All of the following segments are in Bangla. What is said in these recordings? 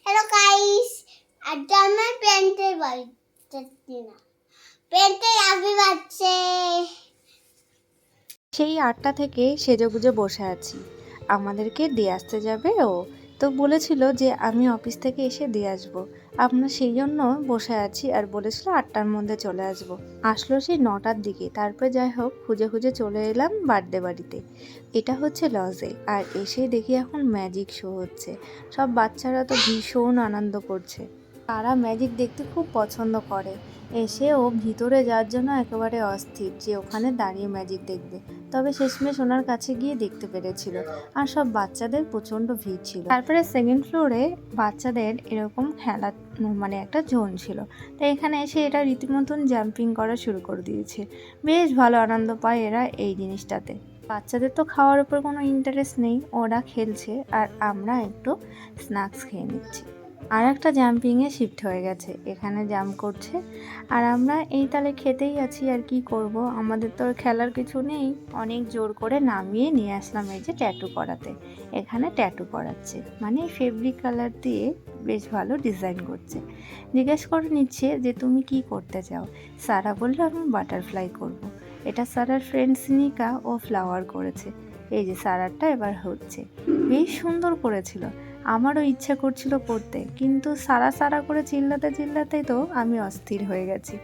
হ্যালো গাইস, আজ আমার পেন্টের বাড়িতে না পেন্টে আবি বাচ্চে। সেই 8টা থেকে সেজেগুজে বসে আছি। আমাদেরকে দিয়ে আসতে যাবে ও, তো বলেছিল যে আমি অফিস থেকে এসে দিয়ে আসবো। আমরা সেই জন্য বসে আছি আর বলেছিল 8টার মধ্যে চলে আসবো। আসলো সেই 9টার দিকে। তারপরে যাই হোক খুঁজে খুঁজে চলে এলাম বার্থডে বাড়িতে। এটা হচ্ছে লজে, আর এসে দেখি এখন ম্যাজিক শো হচ্ছে। সব বাচ্চারা তো ভীষণ আনন্দ করছে। তারা ম্যাজিক দেখতে খুব পছন্দ করে। এসে ও ভিতরে যাওয়ার জন্য একেবারে অস্থির যে ওখানে দাঁড়িয়ে ম্যাজিক দেখবে। তবে শেষমেশ ওনার কাছে গিয়ে দেখতে পেরেছিল। আর সব বাচ্চাদের প্রচণ্ড ভিড় ছিল। তারপরে সেকেন্ড ফ্লোরে বাচ্চাদের এরকম খেলা মানে একটা জোন ছিল। তো এখানে এসে এটা রীতিমতন জাম্পিং করা শুরু করে দিয়েছে। বেশ ভালো আনন্দ পায় এরা এই জিনিসটাতে। বাচ্চাদের তো খাওয়ার উপর কোনো ইন্টারেস্ট নেই, ওরা খেলছে আর আমরা একটু স্ন্যাক্স খেয়ে নিচ্ছি। আর একটা জাম্পিংয়ে শিফট হয়ে গেছে, এখানে জাম্প করছে আর আমরা এই তালে খেতেই আছি। আর কি করব, আমাদের তো খেলার কিছু নেই। অনেক জোর করে নামিয়ে নিয়ে আসলাম এই যে ট্যাটু করাতে। এখানে ট্যাটু করাচ্ছে, মানে ফেব্রিক কালার দিয়ে বেশ ভালো ডিজাইন করছে। জিজ্ঞেস করে নিচ্ছে যে তুমি কি করতে চাও। সারা বললো আমি বাটারফ্লাই করব। এটা সারার ফ্রেন্ড সিনিকা, ও ফ্লাওয়ার করেছে। এই যে সারারটা এবার হচ্ছে, বেশ সুন্দর করেছিল। আমারও ইচ্ছে করছিল করতে, কিন্তু সারা সারা করে চিল্লাতে চিল্লাতেই তো আমি অস্থির হয়ে গেছি।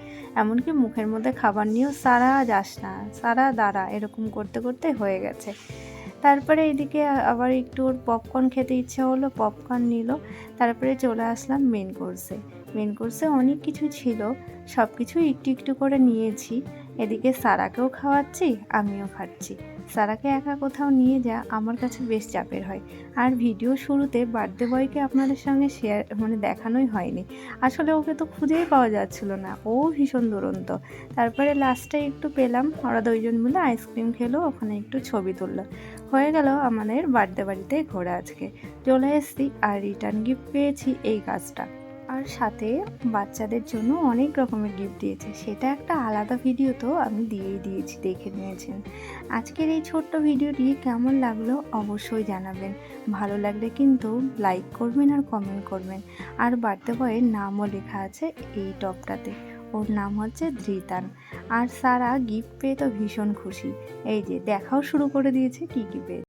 এমনকি মুখের মধ্যে খাবার নিয়েও সারা যাস না, সারা দাঁড়া, এরকম করতে করতে হয়ে গেছে। তারপরে এদিকে আবার একটু ওর পপকর্ন খেতে ইচ্ছে হলো, পপকর্ন নিল। তারপরে চলে আসলাম মেন কোর্সে। মেন কোর্সে অনেক কিছু ছিল, সব কিছু একটু একটু করে নিয়েছি। এদিকে সারাকেও খাওয়াচ্ছি, আমিও খাচ্ছি। সারাকে একা কোথাও নিয়ে যা আমার কাছে বেশ চাপের হয়। আর ভিডিও শুরুতে বার্থডে বয়কে আপনাদের সঙ্গে শেয়ার দেখানোই হয়নি। আসলে ওকে তো খুঁজেই পাওয়া যাচ্ছিল না, ও ভীষণ দুরন্ত। তারপরে লাস্টে একটু পেলাম, ওরা দুইজন মিলে আইসক্রিম খেলো, ওখানে একটু ছবি তুললো। হয়ে গেল আমাদের বার্থডে বাড়িতে ঘোরা। আজকে চলে এসেছি আর রিটার্ন গিফট পেয়েছি এই কাজটা। আর সাথে বাচ্চাদের জন্য অনেক রকমের গিফট দিয়েছে, সেটা একটা আলাদা ভিডিও তো আমি দিয়েই দিয়েছি, দেখে নিয়েছেন। আজকের এই ছোট্ট ভিডিওটি কেমন লাগলো অবশ্যই জানাবেন। ভালো লাগলে কিন্তু লাইক করবেন আর কমেন্ট করবেন। আর বার্থডে বয়ের নামও লেখা আছে এই টপটাতে, ওর নাম হচ্ছে ধৃতান। আর সারা গিফট পেয়ে তো ভীষণ খুশি, এই যে দেখাও শুরু করে দিয়েছে কী কী পেয়েছে।